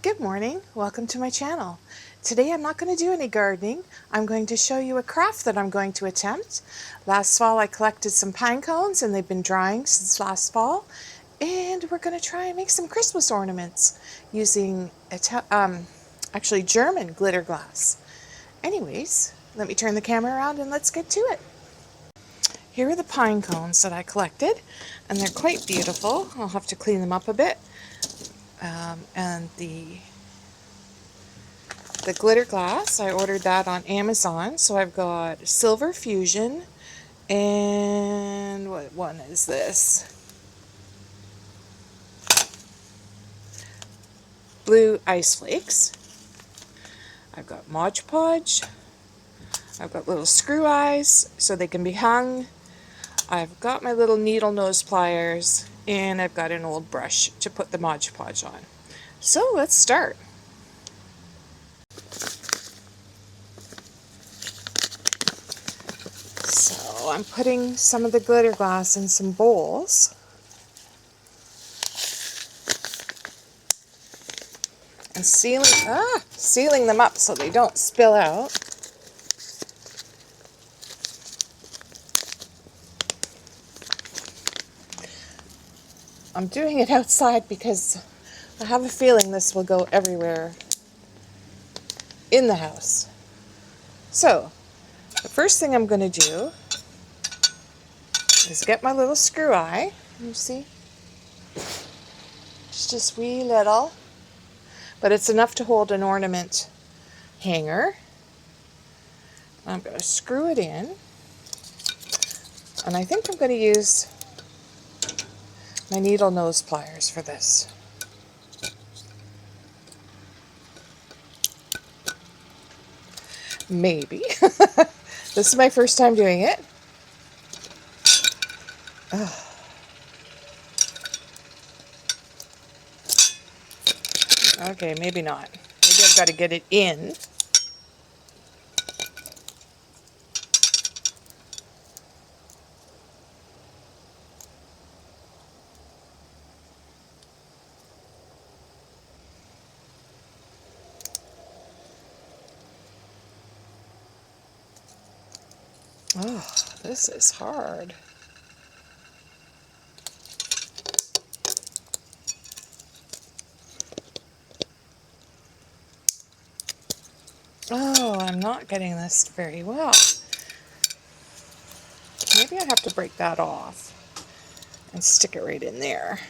Good morning, welcome to my channel. Today I'm not going to do any gardening. I'm going to show you a craft that I'm going to attempt. Last fall I collected some pine cones and they've been drying since last fall. And we're going to try and make some Christmas ornaments using actually German glitter glass. Anyways, let me turn the camera around and let's get to it. Here are the pine cones that I collected, and they're quite beautiful. I'll have to clean them up a bit. And the glitter glass, I ordered that on Amazon. So I've got Silver Fusion, and what one is this? Blue Ice Flakes. I've got Mod Podge. I've got little screw eyes so they can be hung. I've got my little needle nose pliers, and I've got an old brush to put the Mod Podge on. So let's start. So I'm putting some of the glitter glass in some bowls. And sealing them up so they don't spill out. I'm doing it outside because I have a feeling this will go everywhere in the house. So, the first thing I'm going to do is get my little screw eye. You see? It's just wee little, but it's enough to hold an ornament hanger. I'm going to screw it in, and I think I'm going to use my needle nose pliers for this. Maybe. This is my first time doing it. Okay, maybe not. Maybe I've got to get it in. Oh, this is hard. Oh, I'm not getting this very well. Maybe I have to break that off and stick it right in there.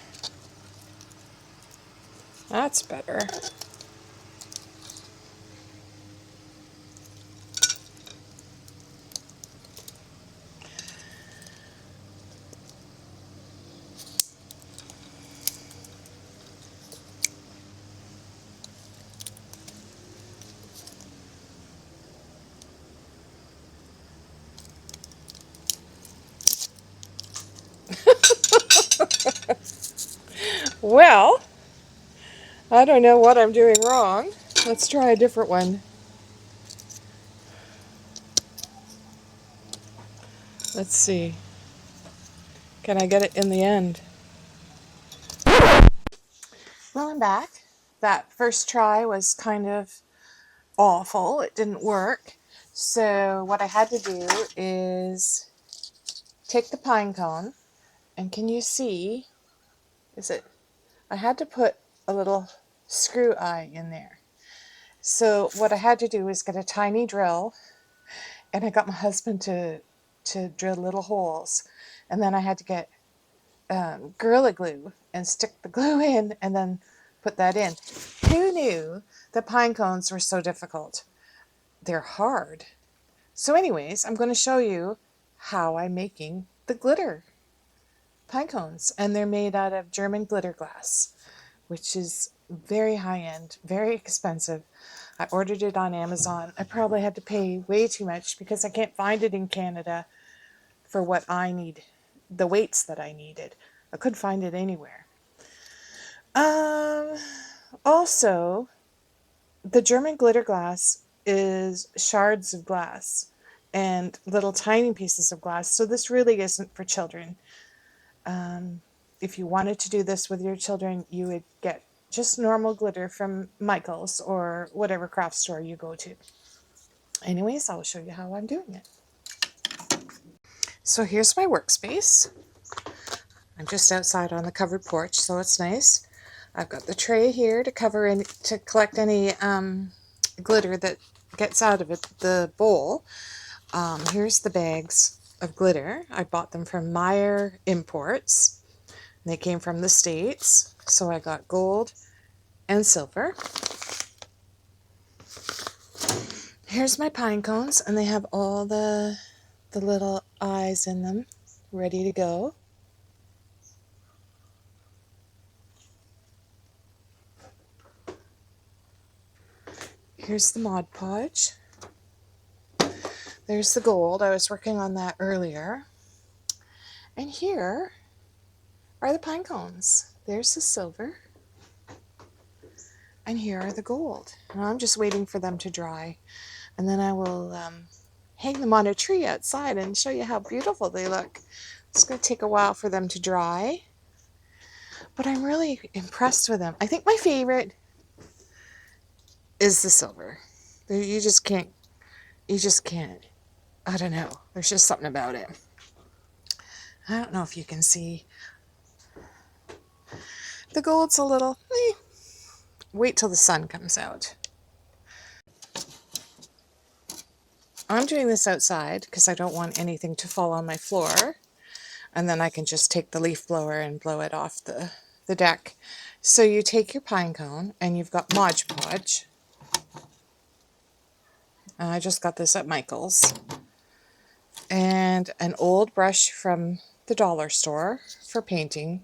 That's better. Well, I don't know what I'm doing wrong. Let's try a different one. Let's see. Can I get it in the end? Well, I'm back. That first try was kind of awful. It didn't work. So what I had to do is take the pine cone, and can you see, I had to put a little screw eye in there. So what I had to do is get a tiny drill, and I got my husband to drill little holes, and then I had to get Gorilla Glue and stick the glue in and then put that in. Who knew that pine cones were so difficult? They're hard. So anyways, I'm going to show you how I'm making the glitter pine cones, and they're made out of German glitter glass, which is very high-end, very expensive. I ordered it on Amazon. I probably had to pay way too much because I can't find it in Canada for what I need, the weights that I needed. I couldn't find it anywhere. Also, the German glitter glass is shards of glass and little tiny pieces of glass, so this really isn't for children. If you wanted to do this with your children, you would get just normal glitter from Michael's or whatever craft store you go to. Anyways, I'll show you how I'm doing it. So here's my workspace. I'm just outside on the covered porch, so it's nice. I've got the tray here to cover in, to collect any glitter that gets out of it, the bowl. Here's the bags of glitter. I bought them from Meyer Imports. They came from the States, so I got gold and silver. Here's my pine cones, and they have all the little eyes in them, ready to go. Here's the Mod Podge. There's the gold. I was working on that earlier. And here are the pine cones. There's the silver. And here are the gold. And I'm just waiting for them to dry. And then I will hang them on a tree outside and show you how beautiful they look. It's going to take a while for them to dry. But I'm really impressed with them. I think my favorite is the silver. You just can't, I don't know. There's just something about it. I don't know if you can see. The gold's a little, wait till the sun comes out. I'm doing this outside because I don't want anything to fall on my floor. And then I can just take the leaf blower and blow it off the deck. So you take your pine cone and you've got Mod Podge. I just got this at Michael's. And an old brush from the dollar store for painting.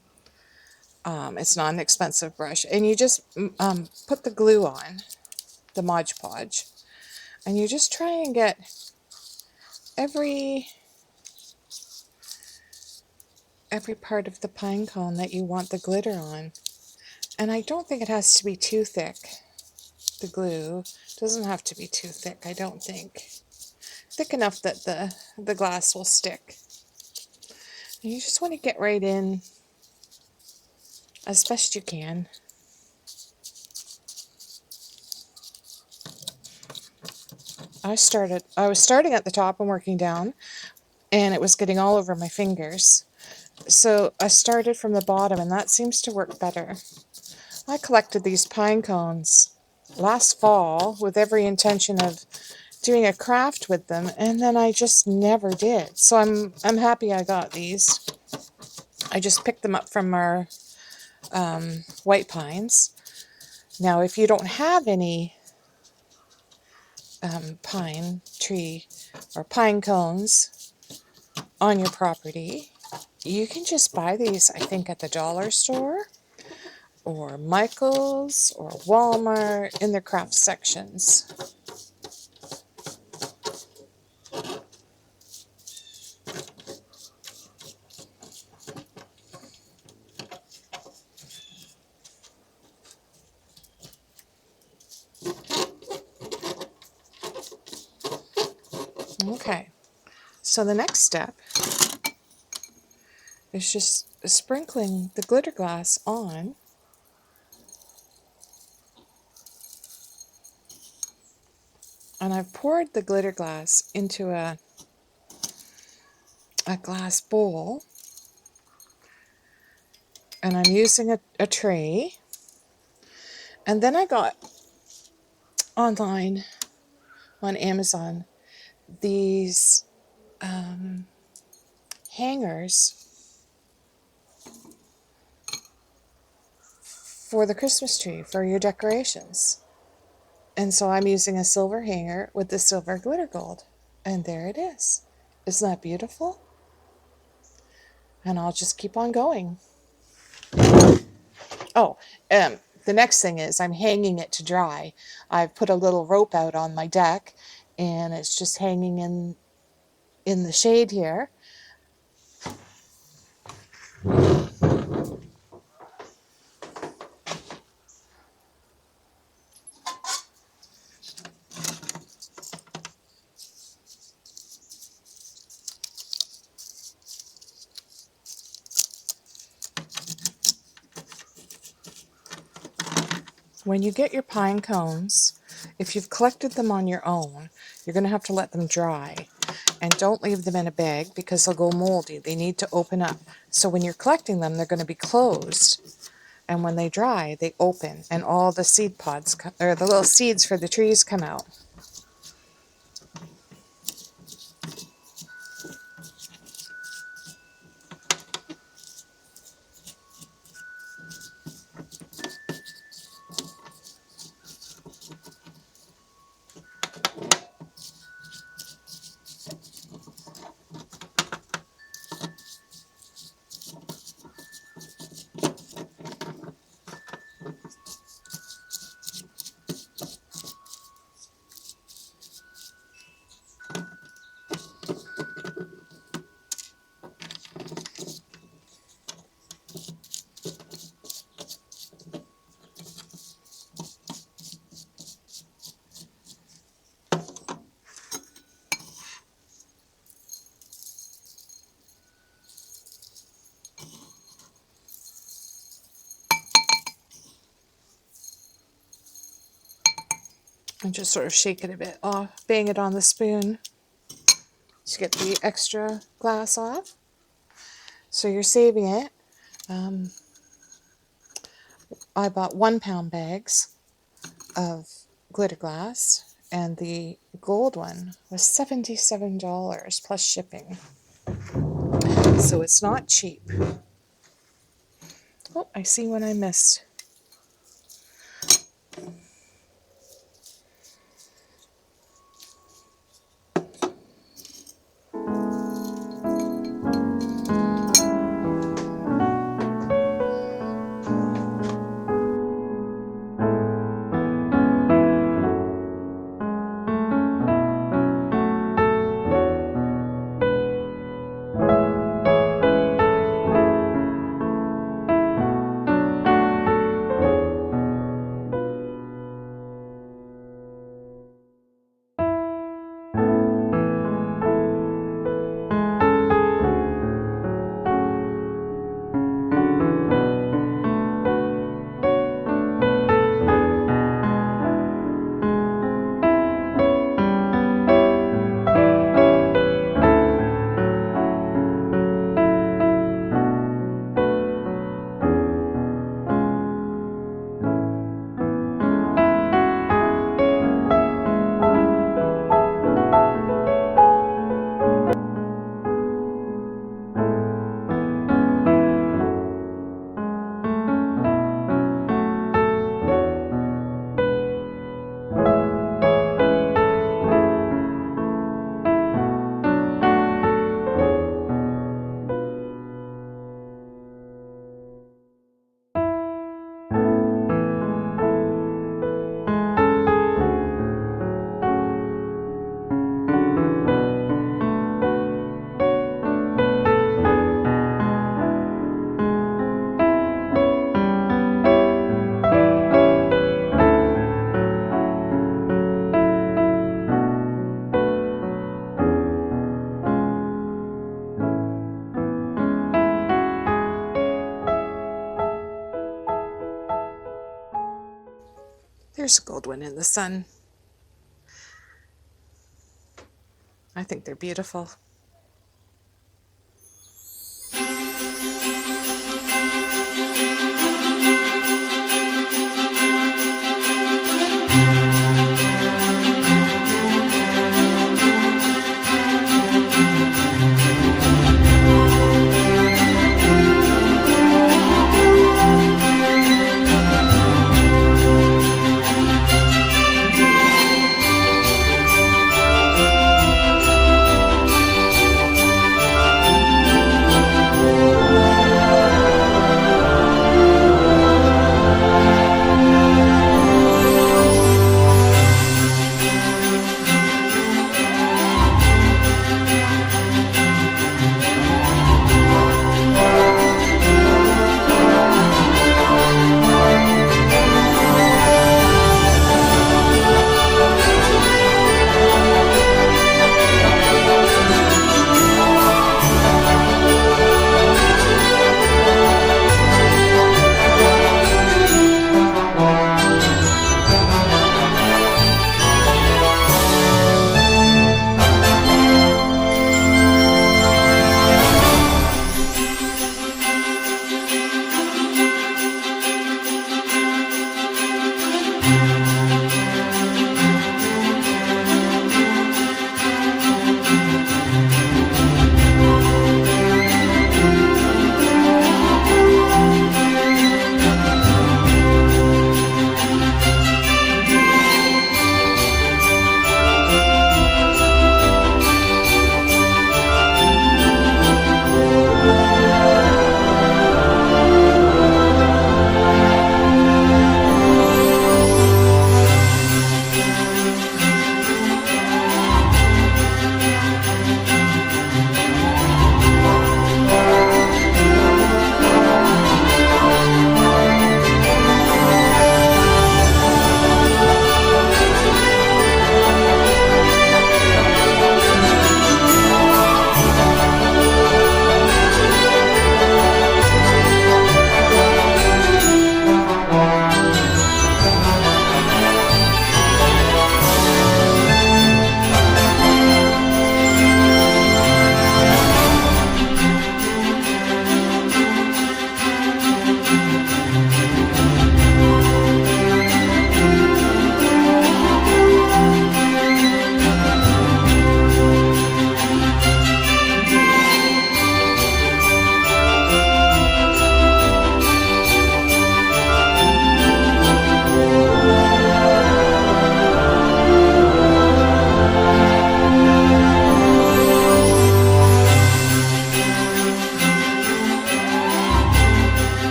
It's not an expensive brush. And you just put the glue on, the Mod Podge. And you just try and get every part of the pine cone that you want the glitter on. And I don't think it has to be too thick. The glue doesn't have to be too thick, I don't think. Thick enough that the glass will stick. And you just want to get right in as best you can. I was starting at the top and working down, and it was getting all over my fingers. So I started from the bottom, and that seems to work better. I collected these pine cones last fall with every intention of doing a craft with them, and then I just never did. So I'm happy I got these. I just picked them up from our white pines. Now, if you don't have any pine tree or pine cones on your property, you can just buy these, I think, at the dollar store or Michael's or Walmart in their craft sections. Okay, so the next step is just sprinkling the glitter glass on. And I've poured the glitter glass into a glass bowl. And I'm using a tray. And then I got online on Amazon these hangers for the Christmas tree, for your decorations. And so I'm using a silver hanger with the silver glitter gold. And there it is. Isn't that beautiful? And I'll just keep on going. Oh, the next thing is I'm hanging it to dry. I've put a little rope out on my deck, and it's just hanging in the shade here. When you get your pine cones, if you've collected them on your own, you're going to have to let them dry. And don't leave them in a bag because they'll go moldy. They need to open up. So when you're collecting them, they're going to be closed. And when they dry, they open and all the seed pods, or the little seeds for the trees come out. And just sort of shake it a bit off, bang it on the spoon to get the extra glass off. So you're saving it. I bought 1-pound bags of glitter glass, and the gold one was $77 plus shipping. So it's not cheap. Oh, I see one I missed. There's a gold one in the sun. I think they're beautiful.